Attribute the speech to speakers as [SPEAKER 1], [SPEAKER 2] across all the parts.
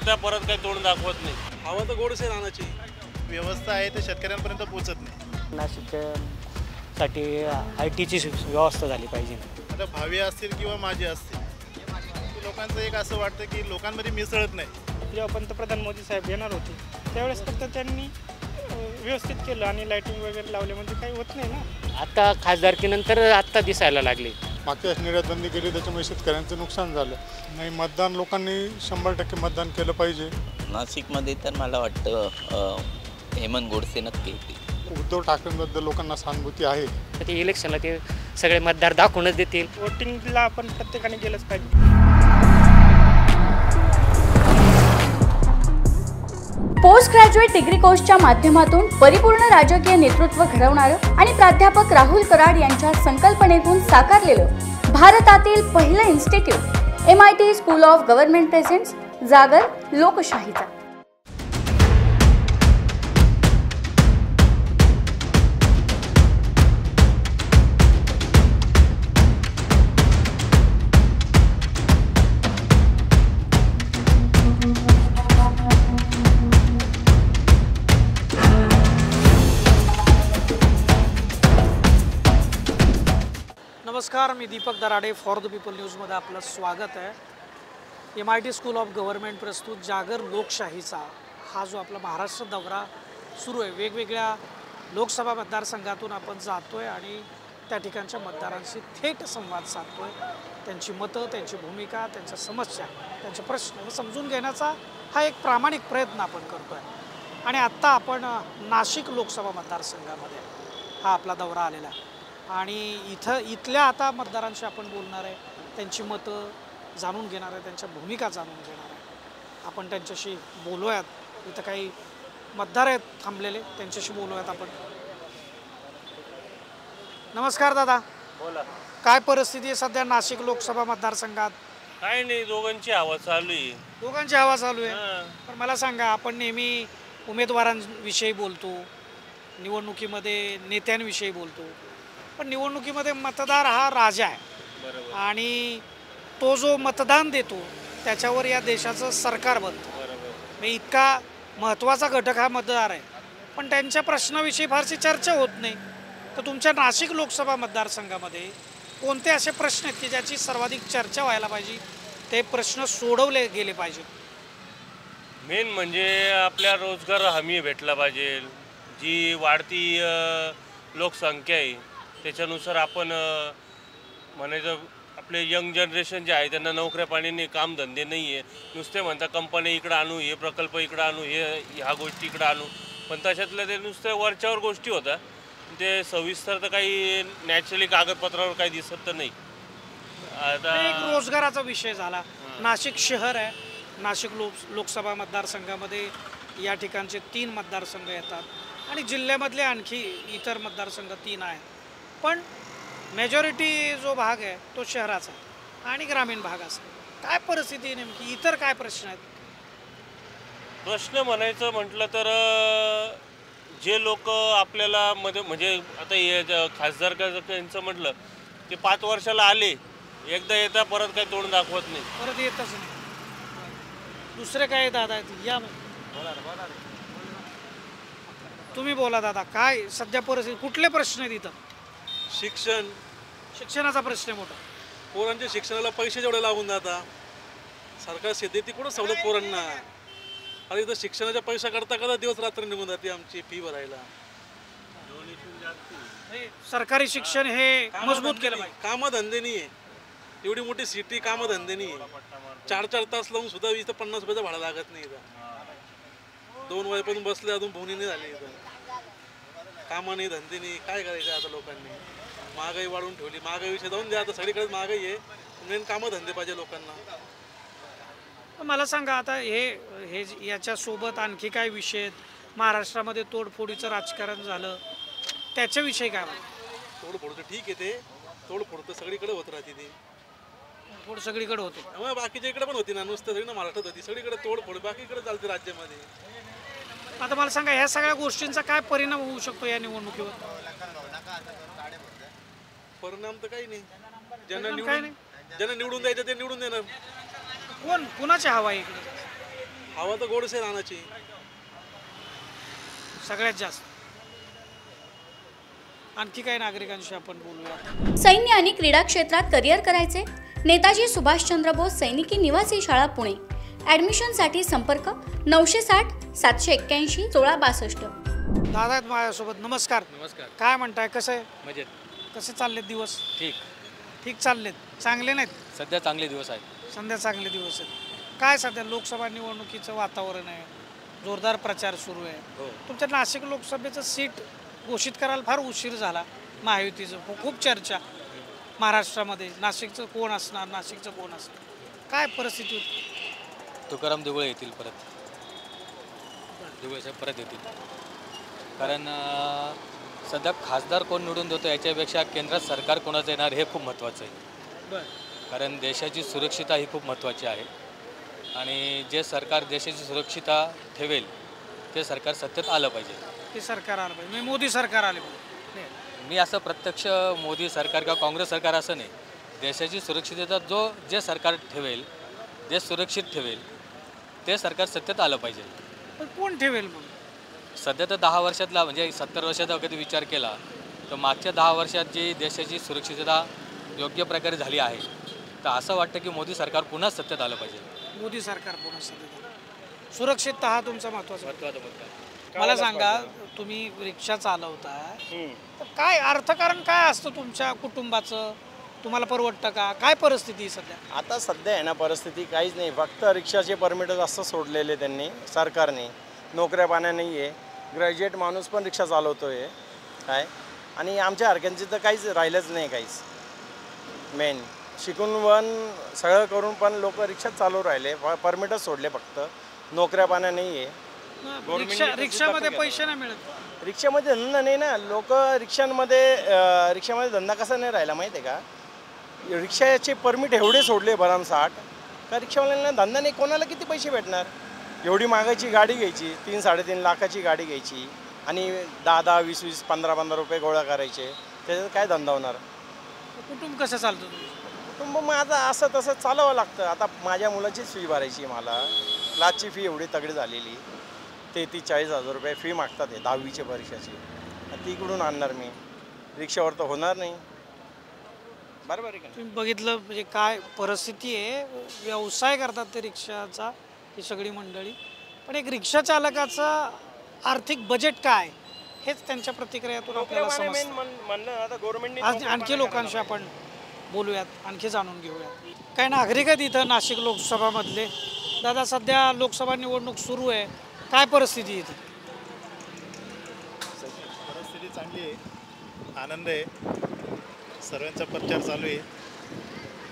[SPEAKER 1] येता परत काही तोंड दाखवत नाही.
[SPEAKER 2] हवा तर गोडसे राहण्याची व्यवस्था आहे ते शेतकऱ्यांपर्यंत पोहोचत नाही.
[SPEAKER 3] नाशिकसाठी IT ची व्यवस्था झाली पाहिजे.
[SPEAKER 2] आता भावी असतील किंवा माझे असतील, लोकांचं एक असं वाटतं की लोकांमध्ये मिसळत नाही.
[SPEAKER 4] जेव्हा पंतप्रधान मोदी साहेब येणार होते त्यावेळेस फक्त त्यांनी व्यवस्थित केलं आणि लाईटिंग वगैरे लावले, म्हणजे काही होत नाही ना.
[SPEAKER 3] आता खासदारकीनंतर आत्ता दिसायला लागली.
[SPEAKER 5] मागच्या निर्यात बंदी केली त्याच्यामुळे शेतकऱ्यांचं नुकसान झालं नाही. मतदान लोकांनी 100% मतदान केलं पाहिजे.
[SPEAKER 6] नाशिकमध्ये तर मला वाटतं हेमंत गोडसे नक्की येतील.
[SPEAKER 5] उद्धव ठाकरेंबद्दल लोकांना सहानुभूती आहे.
[SPEAKER 3] ते इलेक्शनला ते सगळे मतदार दाखवूनच देतील.
[SPEAKER 4] वोटिंगला आपण प्रत्येकाने गेलंच पाहिजे.
[SPEAKER 7] पोस्ट ग्रॅज्युएट डिग्री कोर्सच्या माध्यमातून परिपूर्ण राजकीय नेतृत्व घडवणारं आणि प्राध्यापक राहुल कराड यांच्या संकल्पनेतून साकारलेलं भारतातील पहिलं institute MIT school of government presents जागर लोकशाहीचा.
[SPEAKER 8] नमस्कार, मी Deepak Darade. For the people न्यूजमध्ये आपलं स्वागत आहे. MIT स्कूल ऑफ गव्हर्नमेंट प्रस्तुत जागर लोकशाहीचा हा जो आपला महाराष्ट्र दौरा सुरू आहे, वेगवेगळ्या लोकसभा मतदारसंघातून आपण जातो आहे आणि त्या ठिकाणच्या मतदारांशी थेट संवाद साधतो आहे. त्यांची मतं, त्यांची भूमिका, त्यांच्या समस्या, त्यांचे प्रश्न हे समजून घेण्याचा हा एक प्रामाणिक प्रयत्न आपण करतो आहे. आणि आत्ता आपण नाशिक लोकसभा मतदारसंघामध्ये हा आपला दौरा आलेला आहे आणि इथल्या आता मतदारांशी आपण बोलणार आहे, त्यांची मतं जाणून घेणार आहे, त्यांच्या भूमिका जाणून घेणार आहे. आपण त्यांच्याशी बोलूयात. इथं काही मतदार आहेत थांबलेले, त्यांच्याशी बोलूयात आपण. नमस्कार दादा,
[SPEAKER 1] बोला.
[SPEAKER 8] काय परिस्थिती आहे सध्या नाशिक लोकसभा मतदारसंघात?
[SPEAKER 1] काय नाही, दोघांची हवा चालू आहे.
[SPEAKER 8] दोघांची हवा चालू आहे. पण मला सांगा, आपण नेहमी उमेदवारांविषयी बोलतो, निवडणुकीमध्ये नेत्यांविषयी बोलतो, पण निवडणुकीमध्ये मतदार हा राजा आहे आणि तो जो मतदान देतो त्याच्यावर या देशाचं सरकार बनतं. म्हणजे इतका महत्त्वाचा घटक हा मतदार आहे. पण त्यांच्या प्रश्नाविषयी फारशी चर्चा होत नाही. तर तुमच्या नाशिक लोकसभा मतदारसंघामध्ये कोणते असे प्रश्न आहेत की ज्याची सर्वाधिक चर्चा व्हायला पाहिजे, ते प्रश्न सोडवले गेले पाहिजे?
[SPEAKER 1] मेन म्हणजे आपल्या रोजगार हमी भेटला पाहिजे. जी वाढती लोकसंख्या आहे त्याच्यानुसार आपण म्हणायचं आपले यंग जनरेशन जे आहे त्यांना नोकऱ्या पाणी नाही, कामधंदे नाही आहे. नुसते म्हणता कंपनी इकडं आणू, हे प्रकल्प इकडं आणू, ह्या गोष्टी इकडं आणू, पण तशातल्या ते नुसत्या वरच्यावर गोष्टी होत्या. ते सविस्तर तर काही नॅचरली कागदपत्रावर काही दिसत तर नाही. आता
[SPEAKER 8] एक रोजगाराचा विषय झाला. नाशिक शहर आहे, नाशिक लोकसभा मतदारसंघामध्ये या ठिकाणचे 3 मतदारसंघ येतात आणि जिल्ह्यामधले आणखी इतर मतदारसंघ 3 आहेत. पण मेजॉरिटी जो भाग आहे तो शहराचा आणि ग्रामीण भागाचा. काय परिस्थिती नेमकी, इतर काय प्रश्न आहेत?
[SPEAKER 1] प्रश्न म्हणायचं म्हटलं तर जे लोक आपल्याला म्हणजे आता हे खासदार यांचं म्हटलं ते 5 वर्षाला आले, एकदा येता परत काही तोंड दाखवत नाही,
[SPEAKER 8] परत येतच नाही. दुसरे काय दादा या तुम्ही बोला दादा, काय सध्या परिस्थिती, कुठले प्रश्न आहेत इथं? शिक्षणाचा प्रश्न मोठा.
[SPEAKER 2] पोरांच्या शिक्षणाला पैसे जेवढे लागून जातात, सरकार शेती कुठं सवलत पोरांना. आणि इथं शिक्षणाच्या पैसा करता करता दिवस रात्र निघून जाते आमची फी भरायला.
[SPEAKER 8] सरकारी शिक्षण हे मजबूत केलं पाहिजे.
[SPEAKER 2] कामधंदे नाही आहे, एवढी मोठी सिटी कामधंदे नाही आहे. 4-4 तास लावून सुद्धा इथं 50 रुपयाचा भाडा लागत नाही. इथं 2 वाजेपासून बसले, अजून भोवणी नाही झाली. इथं कामं नाही, धंदे नाही, काय करायचं आता लोकांनी? महागाई वाढवून ठेवली. महागाई विषय जाऊन द्या, आता सगळीकडे महागाई आहे. मेन कामं धंदे पाहिजे लोकांना.
[SPEAKER 8] मला सांगा, आता हे याच्यासोबत आणखी काय विषय आहेत? महाराष्ट्रामध्ये तोडफोडीचं राजकारण झालं, त्याच्याविषयी काय?
[SPEAKER 2] तोडफोड ठीक आहे, ते तोडफोड तर सगळीकडे होत राहते. ती
[SPEAKER 8] तोड सगळीकडे होते,
[SPEAKER 2] त्यामुळे बाकीच्या इकडे पण होती ना, नुसतं सगळी ना महाराष्ट्रात होती. सगळीकडे तोडफोड बाकीकडे चालते राज्यामध्ये.
[SPEAKER 8] आता मला सांगा, ह्या सगळ्या गोष्टींचा काय परिणाम होऊ शकतो या निवडणुकीवर?
[SPEAKER 2] परिणाम तर काही नाही. ज्यांना निवडून द्यायचं ते निवडून देणार.
[SPEAKER 8] कोणाची हवा आहे इकडे?
[SPEAKER 2] हवा तर गोडसे राहण्याची
[SPEAKER 8] सगळ्यात जास्त. आणखी काही नागरिकांशी आपण बोलूया.
[SPEAKER 7] सैन्य आणि क्रीडा क्षेत्रात करिअर करायचे? नेताजी सुभाषचंद्र बोस सैनिकी निवासी शाळा पुणे. ॲडमिशनसाठी संपर्क 960 781 1662.
[SPEAKER 8] दादा आहेत माझ्यासोबत. नमस्कार.
[SPEAKER 9] नमस्कार.
[SPEAKER 8] काय म्हणताय, कसं आहे?
[SPEAKER 9] मजेत.
[SPEAKER 8] कसे चाललेत दिवस?
[SPEAKER 9] ठीक.
[SPEAKER 8] ठीक चाललेत? चांगले नाहीत?
[SPEAKER 9] सध्या चांगले दिवस आहेत.
[SPEAKER 8] सध्या चांगले दिवस आहेत. काय सध्या लोकसभा निवडणुकीचं वातावरण आहे, जोरदार प्रचार सुरू आहे.
[SPEAKER 9] हो.
[SPEAKER 8] तुमच्या नाशिक लोकसभेचं सीट घोषित करायला फार उशीर झाला. महायुतीचं खूप चर्चा महाराष्ट्रामध्ये, नाशिकचं कोण असणार, नाशिकचं कोण असणार, काय परिस्थिती होती?
[SPEAKER 9] तुकाराम देवळे येतील परत. देवळे साहेब परत येतील. कारण सध्या खासदार कोण निवडून देतो याच्यापेक्षा केंद्रात सरकार कोणाचं येणार हे खूप महत्त्वाचं आहे. कारण देशाची सुरक्षितता ही खूप महत्त्वाची आहे आणि जे सरकार देशाची सुरक्षितता ठेवेल ते सरकार सत्तेत आलं पाहिजे.
[SPEAKER 8] ते सरकार आलं पाहिजे, मोदी सरकार आले पाहिजे.
[SPEAKER 9] मी असं प्रत्यक्ष मोदी सरकार किंवा काँग्रेस सरकार असं नाही. देशाची सुरक्षितता जे सरकार ठेवेल, देश सुरक्षित ठेवेल ते सरकार सत्तेत आलं पाहिजे.
[SPEAKER 8] पण कोण ठेवेल मग?
[SPEAKER 9] सध्या तर 10 वर्षातला म्हणजे 70 वर्षाचा कधी विचार केला तर मागच्या 10 वर्षात जी देशाची सुरक्षितता योग्य प्रकारे झाली आहे तर असं वाटतं की मोदी सरकार पुन्हा सत्तेत आलं पाहिजे.
[SPEAKER 8] मोदी सरकार पुन्हा सत्तेत आलं. सुरक्षितता हा तुमचा महत्त्वाचा
[SPEAKER 9] मुद्दा.
[SPEAKER 8] मला सांगा, तुम्ही रिक्षा चालवता तर काय अर्थकारण काय असतं तुमच्या कुटुंबाचं? तुम्हाला परवडतं का? काय परिस्थिती सध्या?
[SPEAKER 10] आता सध्या आहे ना परिस्थिती काहीच नाही. फक्त रिक्षाचे परमिट जास्त सोडलेले त्यांनी सरकारने. नोकऱ्या पाण्या नाही आहे. ग्रॅज्युएट माणूस पण रिक्षा चालवतो आहे काय. आणि आमच्या हरक्यांची तर काहीच राहिलंच नाही. काहीच मेन शिकून पण सगळं करून पण लोक रिक्षाच चालू राहिले. परमिटच सोडले. फक्त नोकऱ्या पाण्या नाही आहे.
[SPEAKER 8] रिक्षामध्ये पैसे नाही मिळत.
[SPEAKER 10] रिक्षामध्ये धंदा नाही ना. लोक रिक्षामध्ये धंदा कसा नाही राहिला माहिती आहे का. रिक्षाचे परमिट एवढे सोडले भरमसाठ का रिक्षावाल्यांना धंदा नाही. कोणाला किती पैसे भेटणार. एवढी महागाची गाडी घ्यायची, 3-3.5 लाखाची गाडी घ्यायची आणि 10-10, 20-20, 15-15 रुपये गोळा करायचे. त्याच्यात काय धंदा होणार.
[SPEAKER 8] कुटुंब कसं चालतं तुम्ही?
[SPEAKER 10] कुटुंब माझं असं तसं चालवावं लागतं. आता माझ्या मुलाचीच फी भरायची मला. क्लासची फी एवढी तगडी झालेली. 33-40 रुपये फी मागतात आहे 10वीच्या परीक्षाची. ती इकडून आणणार मी. रिक्षावर तर होणार नाही. बरोबर आहे का?
[SPEAKER 8] तुम्ही बघितलं म्हणजे काय परिस्थिती आहे. व्यवसाय करतात ते रिक्षाचा ही सगळी मंडळी. पण एक रिक्षा चालकाचा आर्थिक बजेट काय हेच त्यांच्या प्रतिक्रियातून आपल्याला समजतं. आज आणखी लोकांशी आपण बोलूयात, आणखी जाणून घेऊयात. काही नागरिक आहेत इथं नाशिक लोकसभामधले. दादा, सध्या लोकसभा निवडणूक सुरू आहे, काय परिस्थिती इथं?
[SPEAKER 11] परिस्थिती चांगली आहे, आनंद आहे, सर्वांचा प्रचार चालू आहे.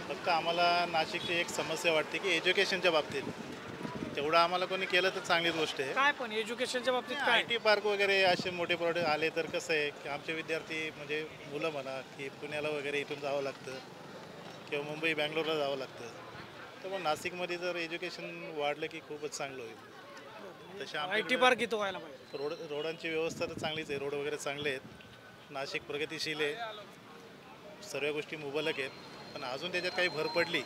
[SPEAKER 11] फक्त आम्हाला नाशिकची एक समस्या वाटते की एज्युकेशनच्या बाबतीत तेवढं आम्हाला कोणी केलं तर चांगलीच गोष्ट आहे.
[SPEAKER 8] काय पण एज्युकेशनच्या बाबतीत काय?
[SPEAKER 11] IT पार्क वगैरे असे मोठे प्रोडक्ट आले तर कसं आहे की आमचे विद्यार्थी म्हणजे मुलं म्हणा की पुण्याला वगैरे इथून जावं लागतं किंवा मुंबई बँगलोरला जावं लागतं. तर मग नाशिकमध्ये जर एज्युकेशन वाढलं की खूपच चांगलं होईल. तसे
[SPEAKER 8] IT पार्क इथं व्हायला पाहिजे.
[SPEAKER 11] रोडांची व्यवस्था तर चांगलीच आहे. रोड वगैरे चांगले आहेत. नाशिक प्रगतिशील आहे. सर्व गोष्टी मुबलक आहेत. पण अजून त्याच्यात काही भर पडली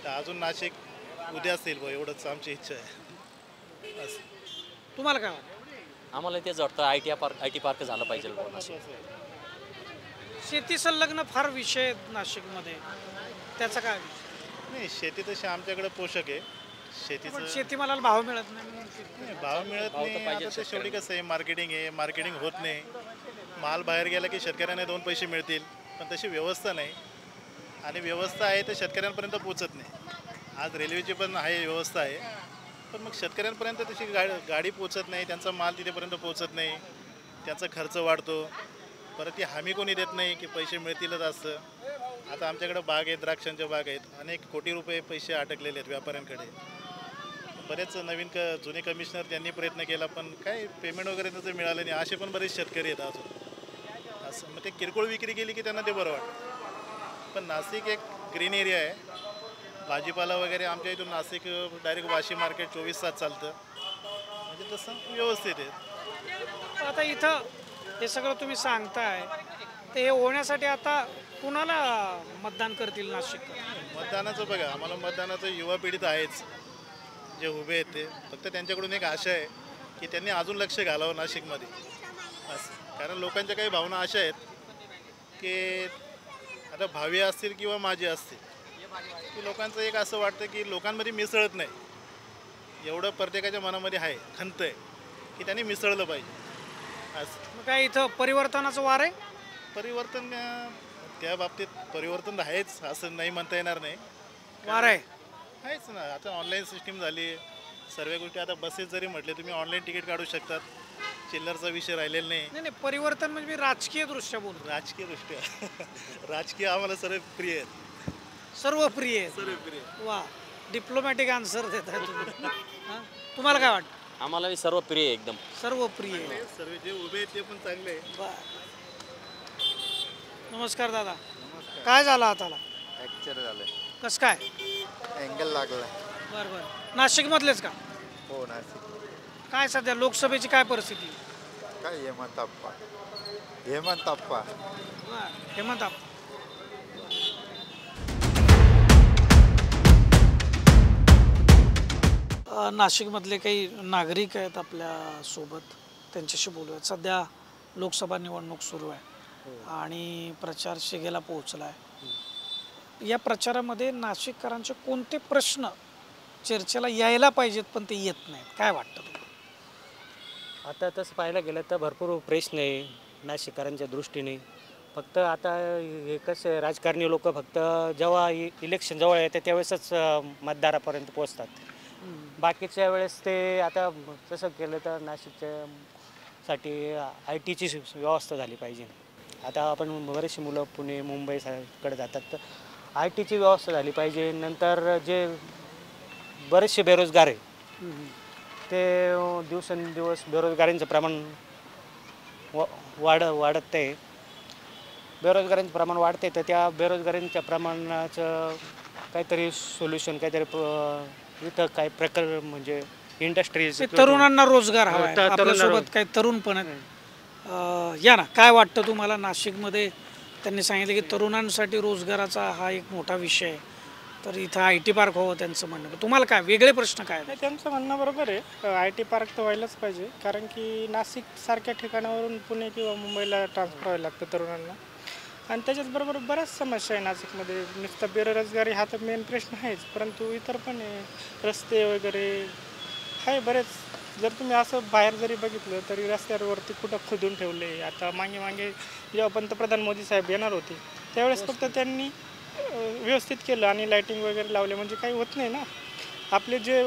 [SPEAKER 11] तर अजून नाशिक उद्या असेल बा, एवढंच आमची इच्छा आहे.
[SPEAKER 8] तुम्हाला काय वाटतं?
[SPEAKER 12] आम्हाला तेच वाटतं IT पार्क झालं पाहिजे.
[SPEAKER 8] शेती संलग्न फार विषय नाशिकमध्ये, त्याचा काय?
[SPEAKER 11] नाही, शेती तशी आमच्याकडे पोषक आहे. शेतीचं
[SPEAKER 8] शेतीमालाला भाव मिळत नाही.
[SPEAKER 11] भाव मिळत नाही. आता ते शेवटी कसं आहे, मार्केटिंग होत नाही. माल बाहेर गेला की शेतकऱ्यांना 2 पैसे मिळतील, पण तशी व्यवस्था नाही. आणि व्यवस्था आहे तर शेतकऱ्यांपर्यंत पोचत नाही. आज रेल्वेची पण आहे व्यवस्था आहे, पण मग शेतकऱ्यांपर्यंत तशी गाडी पोचत नाही. त्यांचा माल तिथेपर्यंत पोचत नाही. त्यांचा खर्च वाढतो. परत ती हमी कोणी देत नाही की पैसे मिळतीलच असं. आता आमच्याकडे बाग आहेत, द्राक्षांच्या बाग आहेत. अनेक कोटी रुपये पैसे अटकलेले आहेत व्यापाऱ्यांकडे. बरेच नवीन जुने कमिशनर त्यांनी प्रयत्न केला, पण काय पेमेंट वगैरे त्याचं मिळालं नाही. असे पण बरेच शेतकरी आहेत अजून. असं मग ते किरकोळ विक्री केली की त्यांना ते बरं वाटतं. पण नाशिक एक ग्रीन एरिया आहे. भाजीपाला वगैरे आमच्या इथून नाशिक डायरेक्ट वाशी मार्केट 24 तास चालतं. म्हणजे तसं व्यवस्थित आहे.
[SPEAKER 8] आता इथं हे सगळं तुम्ही सांगताय, ते हे होण्यासाठी आता कुणाला मतदान करतील नाशिक?
[SPEAKER 11] मतदानाचं बघा, आम्हाला मतदानाचं युवा पिढी तर आहेच. जे उभे आहेत ते फक्त त्यांच्याकडून एक आशा आहे की त्यांनी अजून लक्ष घालावं नाशिकमध्ये असं. कारण लोकांच्या काही भावना अशा आहेत की आता भावी असतील किंवा माझे असतील की लोकांचं एक असं वाटतं की लोकांमध्ये मिसळत नाही. एवढं प्रत्येकाच्या मनामध्ये आहे, खंत आहे की त्यांनी मिसळलं पाहिजे असं.
[SPEAKER 8] मग काय इथं परिवर्तनाचं वार आहे?
[SPEAKER 11] परिवर्तन त्या बाबतीत परिवर्तन आहेच असं नाही म्हणता येणार नाही.
[SPEAKER 8] वार आहे
[SPEAKER 11] आहेच ना. आता ऑनलाईन सिस्टीम झाली, सर्व गोष्टी. आता बसेस जरी म्हटले तुम्ही ऑनलाईन तिकीट काढू शकतात, चिल्लरचा विषय राहिलेला नाही.
[SPEAKER 8] नाही परिवर्तन म्हणजे मी राजकीय दृष्ट्या बोलतो.
[SPEAKER 11] राजकीय दृष्ट्या राजकीय आम्हाला सर्व प्रिय आहेत.
[SPEAKER 8] सर्व प्रिय आहे.
[SPEAKER 11] सर्व प्रिय.
[SPEAKER 8] वा, डिप्लोमॅटिक आन्सर देत आहे तुम्ही. हां, तुम्हाला काय वाटतं?
[SPEAKER 12] आम्हाला सर्व प्रिय आहे एकदम.
[SPEAKER 8] सर्व प्रिय आहे.
[SPEAKER 11] सर्व जे उभे आहेत ते पण चांगले आहे.
[SPEAKER 8] बरं. नमस्कार दादा. काय झालं हाताला?
[SPEAKER 13] फ्रॅक्चर झालं.
[SPEAKER 8] कसं काय?
[SPEAKER 13] अँगल लागला.
[SPEAKER 8] बरं बरं. नाशिकमधलेच का?
[SPEAKER 13] हो नाशिक.
[SPEAKER 8] काय सध्या लोकसभेची काय परिस्थिती?
[SPEAKER 13] काय हेमंत आप्पा. हेमंत आप्पा.
[SPEAKER 8] हेमंत आप्पा. नाशिकमधले काही नागरिक आहेत आपल्या सोबत, त्यांच्याशी बोलूयात. सध्या लोकसभा निवडणूक सुरू आहे आणि प्रचार शिगेला पोहोचला आहे. या प्रचारामध्ये नाशिककरांचे कोणते प्रश्न चर्चेला यायला पाहिजेत पण ते येत नाहीत, काय वाटतं तुम्हाला?
[SPEAKER 3] आता तसं पाहायला गेलं तर भरपूर प्रश्न आहे नाशिककरांच्या दृष्टीने. फक्त आता हे कसं राजकारणी लोक फक्त जेव्हा इलेक्शन जवळ येते त्यावेळेसच मतदारापर्यंत पोचतात. बाकीच्या वेळेस ते आता तसं केलं तर नाशिकच्यासाठी IT ची व्यवस्था झाली पाहिजे. आता आपण बरेचसे मुलं पुणे मुंबईकडे जातात तर IT ची व्यवस्था झाली पाहिजे. नंतर जे बरेचसे बेरोजगार आहे ते दिवसेंदिवस बेरोजगारींचं प्रमाण वाढत आहे. बेरोजगारींचं प्रमाण वाढते तर त्या बेरोजगारींच्या प्रमाणाचं काहीतरी सोल्युशन, काहीतरी इथं काही प्रकार म्हणजे इंडस्ट्रीज,
[SPEAKER 8] तरुणांना रोजगार हवा आहे. आपल्यासोबत काही तरुण पण आहेत. या ना, काय वाटतं तुम्हाला? नाशिकमध्ये त्यांनी सांगितलं की तरुणांसाठी रोजगाराचा हा एक मोठा विषय आहे, तर इथं IT पार्क व्हावं त्यांचं म्हणणं. तुम्हाला काय वेगळे प्रश्न काय?
[SPEAKER 4] नाही, त्यांचं म्हणणं बरोबर आहे. IT पार्क तर व्हायलाच पाहिजे, कारण की नाशिकसारख्या ठिकाणावरून पुणे किंवा मुंबईला ट्रान्सफर व्हायला लागतं तरुणांना. आणि त्याच्याचबरोबर बऱ्याच समस्या आहे नाशिकमध्ये. नुसतं बेरोजगारी हा तर मेन प्रश्न आहेच, परंतु इतर पण आहे, रस्ते वगैरे आहे बरेच. जर तुम्ही असं बाहेर जरी बघितलं तरी रस्त्यावरती कुठं खोदून ठेवले. आता मागे जेव्हा पंतप्रधान मोदी साहेब येणार होते त्यावेळेस फक्त त्यांनी व्यवस्थित केलं आणि लाईटिंग वगैरे लावले, म्हणजे काही होत नाही ना. आपले जे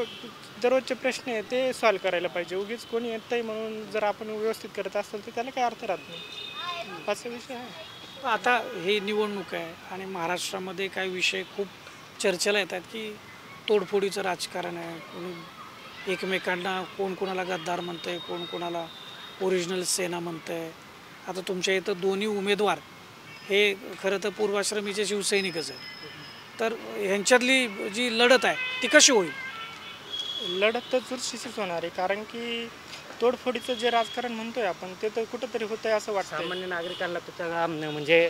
[SPEAKER 4] दररोजचे प्रश्न आहे ते सॉल्व करायला पाहिजे. उगीच कोणी येत आहे म्हणून जर आपण व्यवस्थित करत असेल तर त्याला काही अर्थ राहत नाही, असा विषय आहे.
[SPEAKER 8] आता हे निवडणूक आहे आणि महाराष्ट्रामध्ये काही विषय खूप चर्चेला येतात की तोडफोडीचं राजकारण आहे. कोणी एकमेकांना, कोण कोणाला गद्दार म्हणतं आहे, कोण कोणाला ओरिजिनल सेना म्हणतं आहे. आता तुमच्या इथं दोन्ही उमेदवार हे खरं तर पूर्वाश्रमीचे शिवसैनिकच आहेत, तर ह्यांच्यातली जी लढत आहे ती कशी होईल?
[SPEAKER 4] लढत तर चुरशीचीच होणार आहे, कारण की तोडफोडीचं जे राजकारण म्हणतोय आपण ते तर कुठंतरी होत आहे असं वाटतं.
[SPEAKER 3] सामान्य नागरिकांना त्याच्या म्हणजे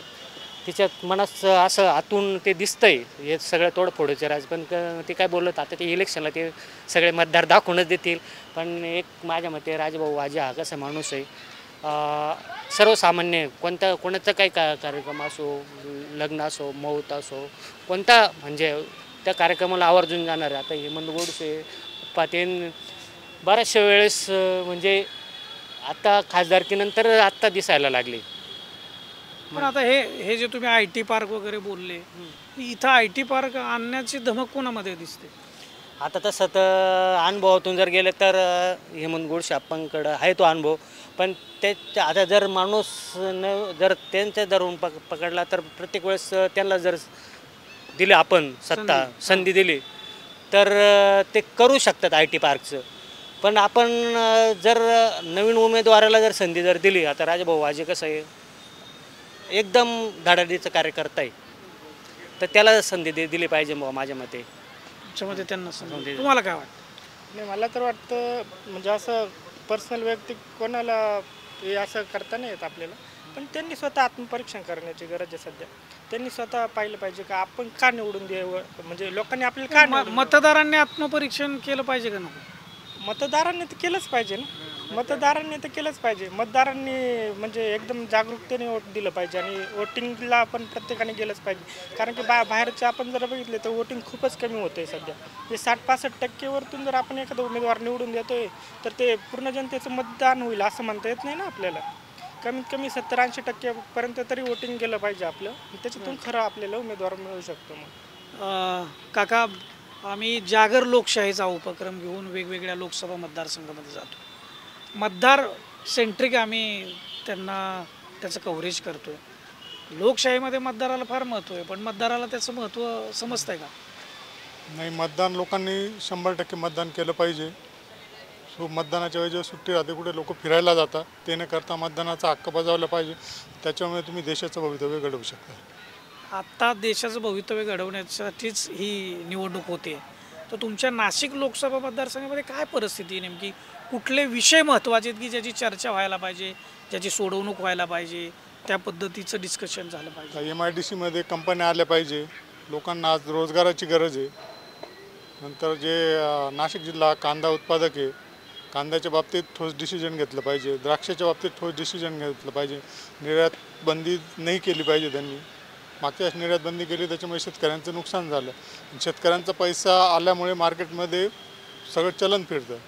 [SPEAKER 3] तिच्यात मनात असं आतून ते दिसतंय हे सगळं तोडफोडीचे राज. पण ते काय बोलत आता ते इलेक्शनला ते सगळे मतदार दाखवूनच देतील. पण एक माझ्या मते राजभाऊ वाजे हा कसा माणूस आहे, सर्वसामान्य कोणाचा काही कार्यक्रम असो, लग्न असो, मौत असो, कोणता म्हणजे त्या कार्यक्रमाला आवर्जून जाणार आहे. आता हेमंत गोडसे पातेन बऱ्याचशा वेळेस म्हणजे आता खासदारकीनंतर आत्ता दिसायला लागले.
[SPEAKER 8] पण आता हे जे तुम्ही IT पार्क वगैरे बोलले, इथं IT पार्क आणण्याची धमक कोणामध्ये दिसते?
[SPEAKER 3] आता तसं तर अनुभवातून जर गेलं तर हेमंत गोडसे आप्पांकडं आहे तो अनुभव. पण त्याच्या आता जर माणूस जर त्यांच्या धरून पकडला तर प्रत्येक वेळेस त्यांना जर दिले आपण संधी दिली तर ते करू शकतात IT पार्कचं. पण आपण जर नवीन उमेदवाराला जर संधी जर दिली, आता राजभाऊ वाजे कसं आहे एकदम धडाडीचं कार्यकर्ता आहे, तर त्याला संधी दिली पाहिजे माझ्या मते.
[SPEAKER 8] त्याच्यामध्ये त्यांना संधी. तुम्हाला काय वाटतं?
[SPEAKER 4] नाही, मला तर वाटतं म्हणजे असं पर्सनल वैयक्तिक कोणाला हे असं करता नाही येत आपल्याला, पण त्यांनी स्वतः आत्मपरीक्षण करण्याची गरज आहे सध्या. त्यांनी स्वतः पाहिलं पाहिजे का आपण का निवडून द्यावं, म्हणजे लोकांनी आपल्याला का निवडून द्यावं?
[SPEAKER 8] मतदारांनी आत्मपरीक्षण केलं पाहिजे का नको?
[SPEAKER 4] मतदारांनी तर केलंच पाहिजे ना, मतदारांनी तर केलंच पाहिजे. मतदारांनी म्हणजे एकदम जागरूकतेने वोट दिलं पाहिजे आणि वोटिंगला पण प्रत्येकाने गेलंच पाहिजे. कारण की बाहेरचे आपण जर बघितले तर वोटिंग खूपच कमी होतं आहे सध्या. ते 60-65% जर आपण एखादा उमेदवार निवडून देतोय तर ते पूर्ण जनतेचं मतदान होईल असं म्हणता येत नाही ना आपल्याला. कमीत कमी 70-80% तरी वोटिंग गेलं पाहिजे आपलं, त्याच्यातून खरं आपल्याला उमेदवार मिळू शकतो. मग
[SPEAKER 8] काका, आम्ही जागर लोकशाहीचा उपक्रम घेऊन वेगवेगळ्या लोकसभा मतदारसंघामध्ये जातो. मतदार सेंट्रिक आम्ही त्याचं कव्हरेज करतो आहे. लोकशाहीमध्ये मतदाराला फार महत्त्व आहे, पण मतदाराला त्याचं महत्त्व समजतंय का?
[SPEAKER 5] नाही, मतदान लोकांनी 100% मतदान केलं पाहिजे. मतदानाच्या वेळी जेव्हा सुट्टी राहते कुठे लोक फिरायला जातात, ते न करता मतदानाचा हक्क बजावला पाहिजे. त्याच्यामुळे तुम्ही देशाचं भवितव्य घडवू शकता.
[SPEAKER 8] आत्ता देशाचं भवितव्य घडवण्यासाठीच ही निवडणूक होते. तर तुमच्या नाशिक लोकसभा मतदारसंघामध्ये काय परिस्थिती आहे नेमकी? कुठले विषय महत्त्वाचे आहेत की ज्याची चर्चा व्हायला पाहिजे, ज्याची सोडवणूक व्हायला पाहिजे, त्या पद्धतीचं डिस्कशन झालं पाहिजे?
[SPEAKER 5] MIDCमध्ये कंपन्या आल्या पाहिजे. लोकांना आज रोजगाराची गरज आहे. नंतर जे नाशिक जिल्हा कांदा उत्पादक आहे, कांद्याच्या बाबतीत ठोस डिसिजन घेतलं पाहिजे. द्राक्षाच्या बाबतीत ठोस डिसिजन घेतलं पाहिजे. निर्यात बंदी नाही केली पाहिजे त्यांनी. मागच्या वेळेस निर्यात बंदी केली, त्याच्यामुळे शेतकऱ्यांचं नुकसान झालं. शेतकऱ्यांचा पैसा आल्यामुळे मार्केटमध्ये सगळं चलन फिरतं.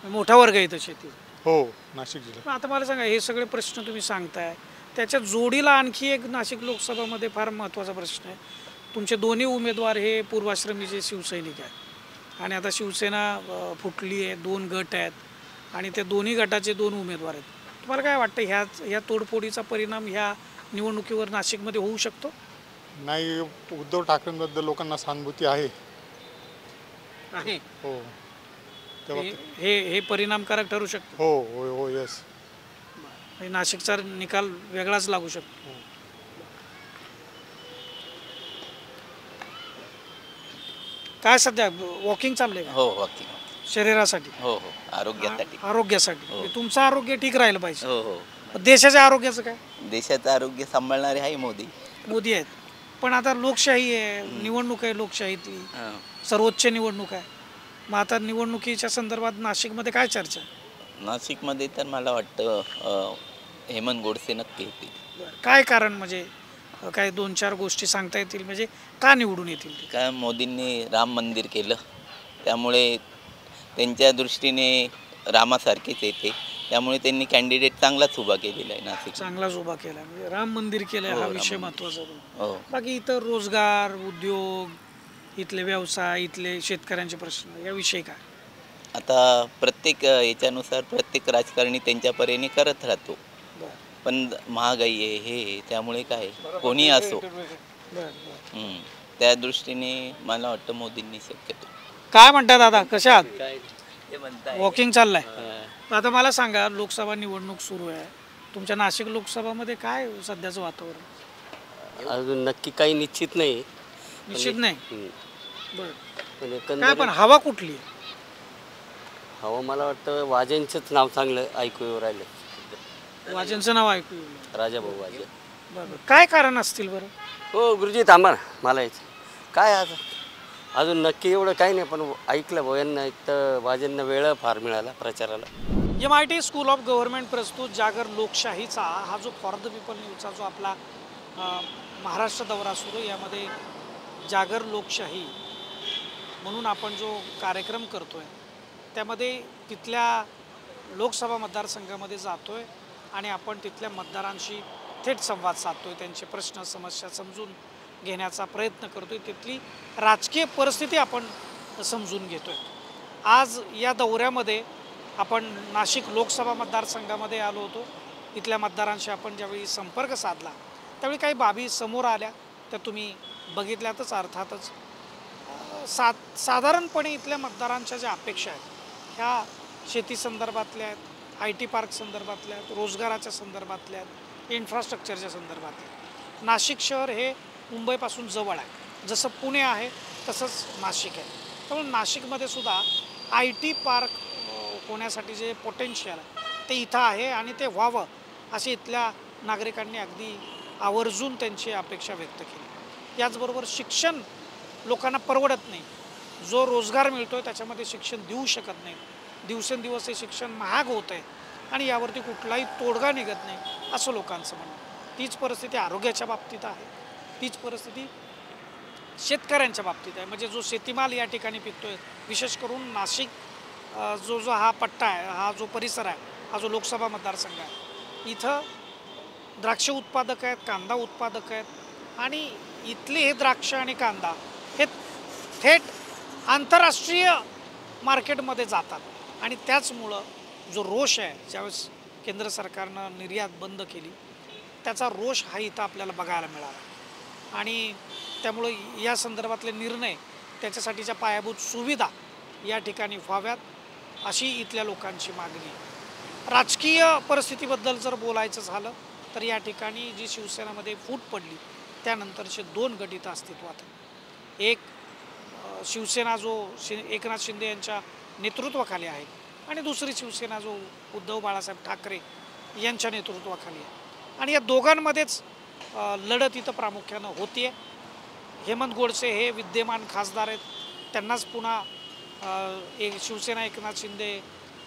[SPEAKER 8] मोठा वर्ग आहे इथं शेती.
[SPEAKER 5] हो, नाशिक जिल्हा.
[SPEAKER 8] आता मला सांगा, हे सगळे प्रश्न तुम्ही सांगताय, त्याच्या जोडीला आणखी एक नाशिक लोकसभामध्ये फार महत्त्वाचा प्रश्न आहे. तुमचे दोन्ही उमेदवार हे पूर्वाश्रमीचे शिवसैनिक आहेत आणि आता शिवसेना फुटली आहे, 2 गट आहेत आणि त्या दोन्ही गटाचे 2 उमेदवार आहेत. तुम्हाला काय वाटतं, ह्या तोडफोडीचा परिणाम ह्या निवडणुकीवर नाशिकमध्ये होऊ शकतो?
[SPEAKER 5] नाही, उद्धव ठाकरेंबद्दल लोकांना सहानुभूती आहे. हो,
[SPEAKER 8] हे परिणामकारक ठरू शकतो.
[SPEAKER 5] हो हो हो, यस.
[SPEAKER 8] नाशिकचा निकाल वेगळाच लागू शकतो. काय सध्या वॉकिंग चाललंय का?
[SPEAKER 6] हो, वॉकिंग.
[SPEAKER 8] शरीरासाठी?
[SPEAKER 6] हो हो, आरोग्यासाठी.
[SPEAKER 8] आरोग्यासाठी. तुमचं आरोग्य ठीक राहिलं पाहिजे.
[SPEAKER 6] हो हो. देशाच्या आरोग्याचं काय? देशाचं आरोग्य सांभाळणारे आहे
[SPEAKER 8] मोदी आहेत. पण आता लोकशाही आहे, निवडणूक आहे लोकशाहीतली, सर्वोच्च निवडणूक आहे. मग आता निवडणुकीच्या संदर्भात नाशिकमध्ये काय चर्चा आहे?
[SPEAKER 6] नाशिकमध्ये तर मला वाटतं हेमंत गोडसे नक्की येतील.
[SPEAKER 8] काय कारण, म्हणजे काय 2-4 गोष्टी सांगता येतील, म्हणजे का निवडून येतील?
[SPEAKER 6] काय, मोदींनी राम मंदिर केलं, त्यामुळे त्यांच्या दृष्टीने रामासारखेच येते, त्यामुळे त्यांनी कॅन्डिडेट चांगलाच उभा केलेला आहे नाशिक.
[SPEAKER 8] चांगलाच उभा केला, म्हणजे राम मंदिर केलं हा विषय महत्त्वाचा.
[SPEAKER 6] हो.
[SPEAKER 8] बाकी इतर रोजगार, उद्योग, इथले व्यवसाय, इथले शेतकऱ्यांचे प्रश्न, याविषयी काय?
[SPEAKER 6] आता प्रत्येक याच्यानुसार प्रत्येक राजकारणी त्यांच्या परीने करत राहतो, पण महागाई आहे हे, त्यामुळे काय कोणी असो, त्या दृष्टीने मला वाटतं मोदींनी शक्यतो.
[SPEAKER 8] काय म्हणता दादा, कशा आहात? वॉकिंग चाललंय. आता मला सांगा, लोकसभा निवडणूक सुरू आहे, तुमच्या नाशिक लोकसभामध्ये काय सध्याचं वातावरण?
[SPEAKER 14] अजून नक्की काही निश्चित नाही.
[SPEAKER 8] निश्चित नाही. बरं, काय पण हवा कुठली?
[SPEAKER 14] हवा मला वाटतं वाजेंचंच नाव चांगलं ऐकू येऊ राहिलं.
[SPEAKER 8] वाजेंचं नाव ऐकू येऊ?
[SPEAKER 14] राजाभाऊ वाजे.
[SPEAKER 8] बरं, काय कारण असतील बरं?
[SPEAKER 14] हो गुरुजी, थांबा ना, मला यायचं काय आता अजून नक्की एवढं काही नाही, पण ऐकलं भाऊ यांना, एक तर वाजेंना वेळ फार मिळाला प्रचाराला.
[SPEAKER 8] MIT स्कूल ऑफ गव्हर्नमेंट प्रस्तुत जागर लोकशाहीचा हा जो फॉर द पीपल न्यूजचा जो आपला महाराष्ट्र दौरा सुरू आहे, यामध्ये जागर लोकशाही म्हणून आपण जो कार्यक्रम करतो आहे, त्यामध्ये तिथल्या लोकसभा मतदारसंघामध्ये जातो आहे आणि आपण तिथल्या मतदारांशी थेट संवाद साधतो आहे, त्यांचे प्रश्न समस्या समजून घेण्याचा प्रयत्न करतो आहे, तिथली राजकीय परिस्थिती आपण समजून घेतो आहे. आज या दौऱ्यामध्ये आपण नाशिक लोकसभा मतदारसंघामध्ये आलो होतो. इथल्या मतदारांशी आपण ज्यावेळी संपर्क साधला त्यावेळी काही बाबी समोर आल्या, त्या तुम्ही बघितल्यातच. अर्थातच साधारणपणे इथल्या मतदारांच्या ज्या अपेक्षा आहेत ह्या शेती संदर्भातल्या आहेत, IT पार्क संदर्भातल्या आहेत, रोजगाराच्या संदर्भातल्या आहेत, इन्फ्रास्ट्रक्चरच्या संदर्भातल्या. नाशिक शहर हे मुंबईपासून जवळ आहे, जसं पुणे आहे तसंच नाशिक आहे. त्यामुळे नाशिकमध्ये सुद्धा IT पार्क होण्यासाठी जे पोटेन्शियल आहे ते इथं आहे आणि ते व्हावं अशी इथल्या नागरिकांनी अगदी आवर्जून त्यांची अपेक्षा व्यक्त केली। याचबरोबर शिक्षण लोकांना परवडत नाही, जो रोजगार मिळतो आहे त्याच्यामध्ये शिक्षण देऊ शकत नाही, दिवसेंदिवस हे शिक्षण महाग होत आहे आणि यावरती कुठलाही तोडगा निघत नाही असं लोकांचं म्हणणं। तीच परिस्थिती आरोग्याच्या बाबतीत आहे, तीच परिस्थिती शेतकऱ्यांच्या बाबतीत आहे। म्हणजे जो शेतीमाल या ठिकाणी पिकतो आहे, विशेष करून नाशिक जो हा पट्टा आहे, हा जो परिसर आहे, हा जो लोकसभा मतदारसंघ आहे, इथं द्राक्ष उत्पादक आहेत, कांदा उत्पादक आहेत आणि इथले हे द्राक्ष आणि कांदा हे थेट आंतरराष्ट्रीय मार्केटमध्ये जातात आणि त्याचमुळं जो रोष आहे, ज्यावेळेस केंद्र सरकारनं निर्यात बंद केली त्याचा रोष हा इथं आपल्याला बघायला मिळाला आणि त्यामुळं या संदर्भातले निर्णय, त्याच्यासाठीच्या पायाभूत सुविधा या ठिकाणी व्हाव्यात अशी इथल्या लोकांची मागणी आहे। राजकीय परिस्थितीबद्दल जर बोलायचं झालं तर या ठिकाणी जी शिवसेनेमध्ये फूट पडली त्यानंतरचे दोन गट इथं अस्तित्वात आहेत। एक शिवसेना जो एकनाथ शिंदे यांच्या नेतृत्वाखाली आहे आणि दुसरी शिवसेना जो उद्धव बाळासाहेब ठाकरे यांच्या नेतृत्वाखाली आहे आणि या दोघांमध्येच लढत इथं प्रामुख्यानं होती आहे। हेमंत गोडसे हे विद्यमान खासदार आहेत, त्यांनाच पुन्हा एक शिवसेना एकनाथ शिंदे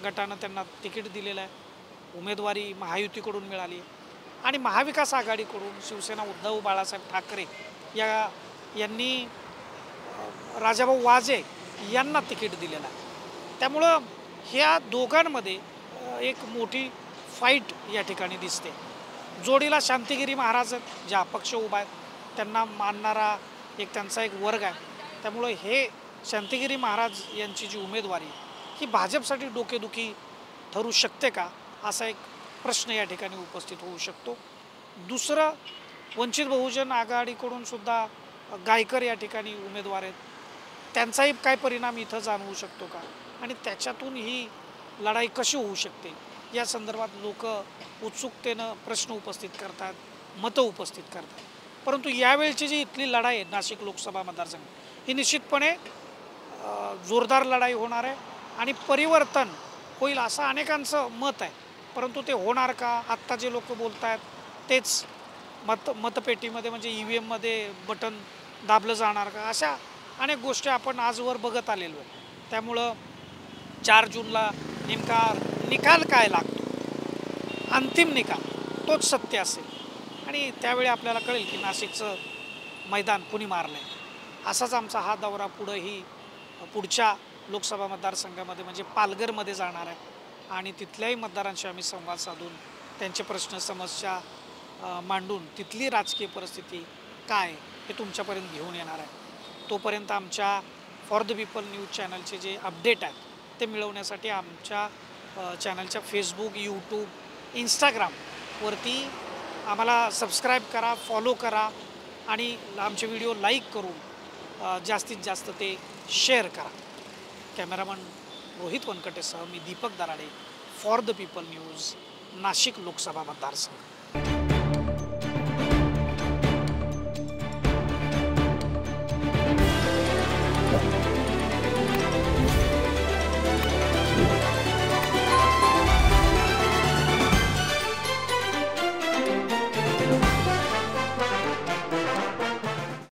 [SPEAKER 8] गटानं त्यांना तिकीट दिलेलं आहे, उमेदवारी महायुतीकडून मिळाली आणि महाविकास आघाडीकडून शिवसेना उद्धव बाळासाहेब ठाकरे यांनी राजाभाऊ वाजे यांना तिकीट दिलेलं आहे। त्यामुळं ह्या दोघांमध्ये एक मोठी फाईट या ठिकाणी दिसते। जोडीला शांतिगिरी महाराज आहेत, जे अपक्ष उभा आहेत, त्यांना मानणारा त्यांचा एक वर्ग आहे। त्यामुळं हे शांतिगिरी महाराज यांची जी उमेदवारी ही भाजपसाठी डोकेदुखी ठरू शकते का, असा एक प्रश्न या ठिकाणी उपस्थित होऊ शकतो। दुसरं, वंचित बहुजन आघाडीकडून सुद्धा गायकर या ठिकाणी उमेदवार आहेत, त्यांचाही काय परिणाम इथं जाणवू शकतो का आणि त्याच्यातून ही लढाई कशी होऊ शकते या संदर्भात लोक उत्सुकतेनं प्रश्न उपस्थित करतात, मतं उपस्थित करतात। परंतु यावेळची जी इथली लढाई आहे नाशिक लोकसभा मतदारसंघ ही निश्चितपणे जोरदार लढाई होणार आहे आणि परिवर्तन होईल असं अनेकांचं मत आहे। परंतु ते होणार का, आत्ता जे लोक बोलत आहेत तेच मतपेटीमध्ये म्हणजे EVM मध्ये बटन दाबलं जाणार का, अशा अनेक गोष्टी आपण आजवर बघत आलेलो आहे। त्यामुळं 4 जूनला नेमका निकाल काय लागतो, अंतिम निकाल तोच सत्य असेल आणि त्यावेळी आपल्याला कळेल की नाशिकचं मैदान कुणी मारलं आहे। असाच आमचा हा दौरा पुढच्या लोकसभा मतदारसंघामध्ये म्हणजे पालघरमध्ये जाणार आहे आणि तिथल्याही मतदारांशी आम्ही संवाद साधून त्यांचे प्रश्न समस्या मांडून तिथली राजकीय परिस्थिती काय हे तुमच्यापर्यंत घेऊन येणार आहे। तोपर्यंत आमच्या फॉर द पीपल न्यूज चॅनलचे जे अपडेट आहेत ते मिळवण्यासाठी आमच्या चॅनलच्या फेसबुक, यूट्यूब, इंस्टाग्रामवरती आम्हाला सबस्क्राईब करा, फॉलो करा आणि आमचे व्हिडिओ लाईक करून जास्तीत जास्त ते शेअर करा। कॅमेरामन रोहित वनकटेसह मी Deepak Darade, for the people news, Nashik Lok Sabha मतदारसंघ।